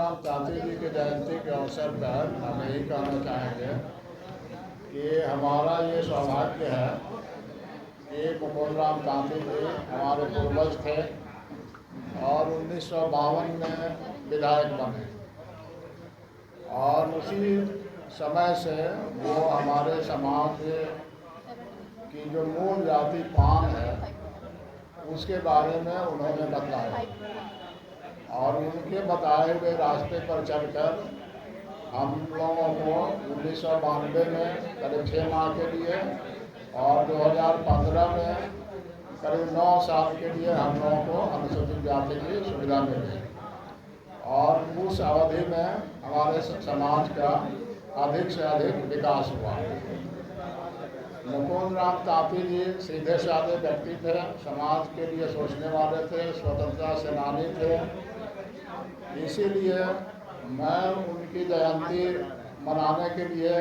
राम तांती जी की जयंती के अवसर पर हम यही कहना चाहेंगे कि हमारा ये सौभाग्य है कि मुकुंद राम तांती जी हमारे पूर्वज थे और 1952 में विधायक बने और उसी समय से वो हमारे समाज की जो मूल जाति पान है उसके बारे में उन्होंने बताया और उनके बताए हुए रास्ते पर चलकर हम लोगों को 1992 में करीब 6 माह के लिए और 2015 में करीब 9 साल के लिए हम लोगों को अनुसूचित जाति की सुविधा मिली और उस अवधि में हमारे समाज का अधिक से अधिक विकास हुआ। मुकुंद राम तांती जी सीधे साधे व्यक्ति थे, समाज के लिए सोचने वाले थे, स्वतंत्रता सेनानी थे। इसीलिए मैं उनकी जयंती मनाने के लिए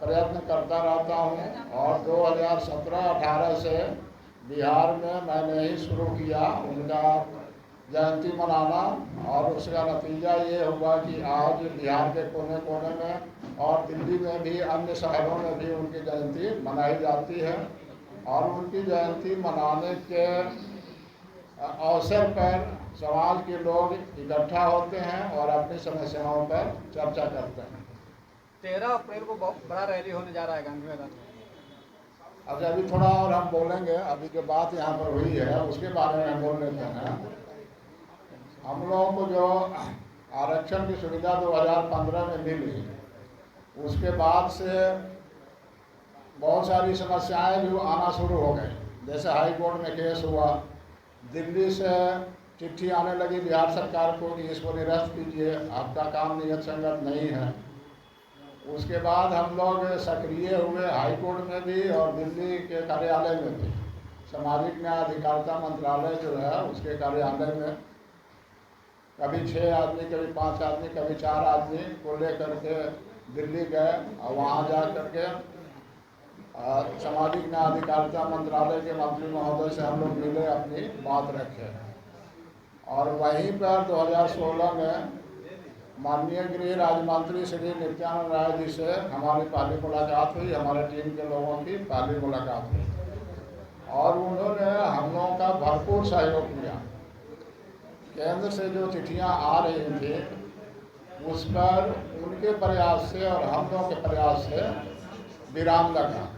प्रयत्न करता रहता हूं और 2017-18 से बिहार में मैंने ही शुरू किया उनका जयंती मनाना और उसका नतीजा ये हुआ कि आज बिहार के कोने कोने में और दिल्ली में भी अन्य शहरों में भी उनकी जयंती मनाई जाती है और उनकी जयंती मनाने के अवसर पर समाज के लोग इकट्ठा होते हैं और अपनी समस्याओं पर चर्चा करते हैं। 13 अप्रैल को बहुत बड़ा रैली होने जा रहा है गांधी मैदान में। अब अभी थोड़ा और हम बोलेंगे, अभी जो बात यहाँ पर हुई है उसके बारे में हम बोल लेते हैं। हम लोगों को जो आरक्षण की सुविधा 2015 में मिली उसके बाद से बहुत सारी समस्याएं भी आना शुरू हो गई। जैसे हाई कोर्ट में केस हुआ, दिल्ली से चिट्ठी आने लगी बिहार सरकार को कि इसको निरस्त कीजिए, आपका काम नियत संगत नहीं है। उसके बाद हम लोग सक्रिय हुए हाई कोर्ट में भी और दिल्ली के कार्यालय में भी। सामाजिक न्याय अधिकारिता मंत्रालय जो है उसके कार्यालय में कभी 6 आदमी, कभी 5 आदमी, कभी 4 आदमी को लेकर के दिल्ली गए और वहाँ जा कर के सामाजिक न्याय अधिकारिता मंत्रालय के मंत्री महोदय से हम लोग मिले, अपनी बात रखे और वहीं पर 2016 में माननीय गृह राज्य मंत्री श्री नित्यानंद राय जी से हमारी पहली मुलाकात हुई, हमारे टीम के लोगों की पहली मुलाकात हुई और उन्होंने हम लोगों का भरपूर सहयोग किया। केंद्र से जो चिट्ठियां आ रही थी उस पर उनके प्रयास से और हम लोगों के प्रयास से विराम लगा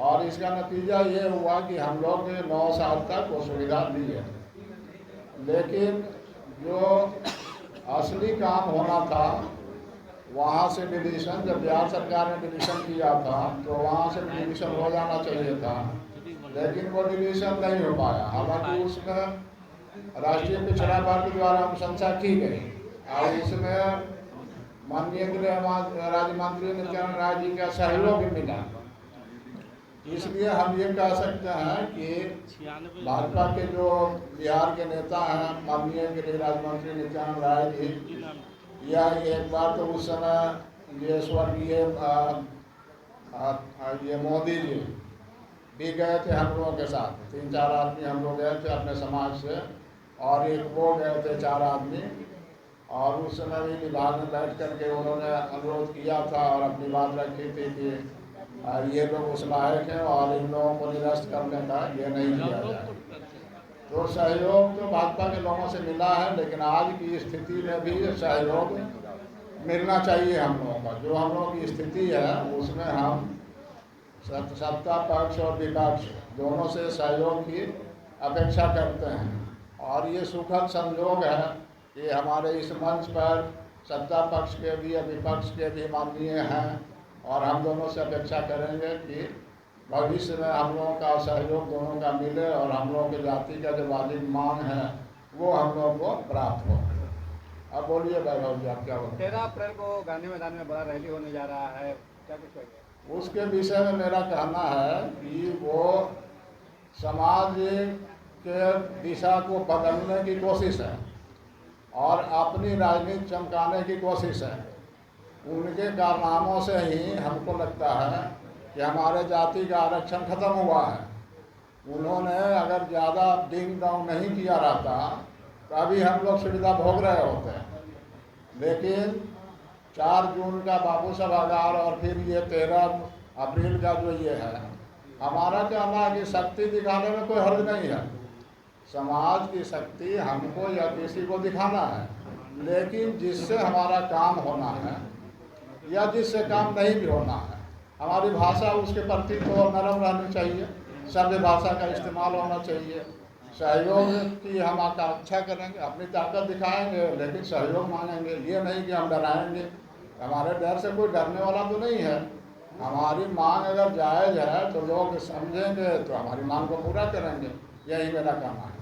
और इसका नतीजा ये हुआ कि हम लोग ने 9 साल तक वो सुविधा दी है। लेकिन जो असली काम होना था वहाँ से डिवीज़न, जब बिहार सरकार ने डिवीज़न किया था तो वहाँ से डिवीज़न हो जाना चाहिए था, लेकिन वो डिवीज़न नहीं हो पाया। हालांकि उसमें राष्ट्रीय पिछड़ा वर्ग द्वारा अनुशंसा की गई और उसमें माननीय गृह राज्य मंत्री नित्यानंद राय जी का सहयोग भी मिला। इसलिए हम ये कह सकते हैं कि भाजपा के जो बिहार के नेता हैं माननीय गृह राज्य मंत्री नित्यानंद राय जी, या एक बार तो उस समय ये स्वर्गीय ये मोदी जी भी गए थे हम लोगों के साथ। 3-4 आदमी हम लोग गए थे अपने समाज से और एक वो गए थे 4 आदमी और उस समय भी विभाग में बैठ करके उन्होंने अनुरोध किया था और अपनी बात रखी थी कि ये लोग उस लायक हैं और इन लोगों को निरस्त करने का ये नहीं किया जाए। तो सहयोग तो भाजपा के लोगों से मिला है, लेकिन आज की स्थिति में भी सहयोग मिलना चाहिए हम लोगों का। जो हम लोगों की स्थिति है उसमें हम सत्ता पक्ष और विपक्ष दोनों से सहयोग की अपेक्षा करते हैं और ये सुखद संयोग है कि हमारे इस मंच पर सत्ता पक्ष के भी और विपक्ष के भी माननीय हैं और हम दोनों से अपेक्षा करेंगे कि भविष्य में हम लोगों का सहयोग दोनों का मिले और हम लोगों की जाति का जो वाजिब मांग है वो हम लोगों को प्राप्त हो। अब बोलिए वैभव जी, आप क्या बोलते हैं? 13 अप्रैल को गांधी मैदान में बड़ा रैली होने जा रहा है, क्या कुछ कहिए? उसके विषय में मेरा कहना है कि वो समाज के दिशा को बदलने की कोशिश है और अपनी राजनीति चमकाने की कोशिश है। उनके कारनामों से ही हमको लगता है कि हमारे जाति का आरक्षण खत्म हुआ है। उन्होंने अगर ज़्यादा डिंग डाउन नहीं किया रहता तो अभी हम लोग सुविधा भोग रहे होते हैं। लेकिन 4 जून का बापू सभागार और फिर ये 13 अप्रैल का जो ये है, हमारा कहना है कि शक्ति दिखाने में कोई हर्ज नहीं है। समाज की शक्ति हमको या किसी को दिखाना है, लेकिन जिससे हमारा काम होना है या जिससे काम नहीं भी होना है, हमारी भाषा उसके प्रति तो नरम रहनी चाहिए, सभ्य भाषा का इस्तेमाल होना चाहिए। सहयोग की हम आकांक्षा करेंगे, अपनी ताकत दिखाएंगे, लेकिन सहयोग मांगेंगे। ये नहीं कि हम डराएंगे, हमारे डर से कोई डरने वाला तो नहीं है। हमारी मांग अगर जायज़ है तो लोग समझेंगे तो हमारी मांग को पूरा करेंगे, यही मेरा कहना है।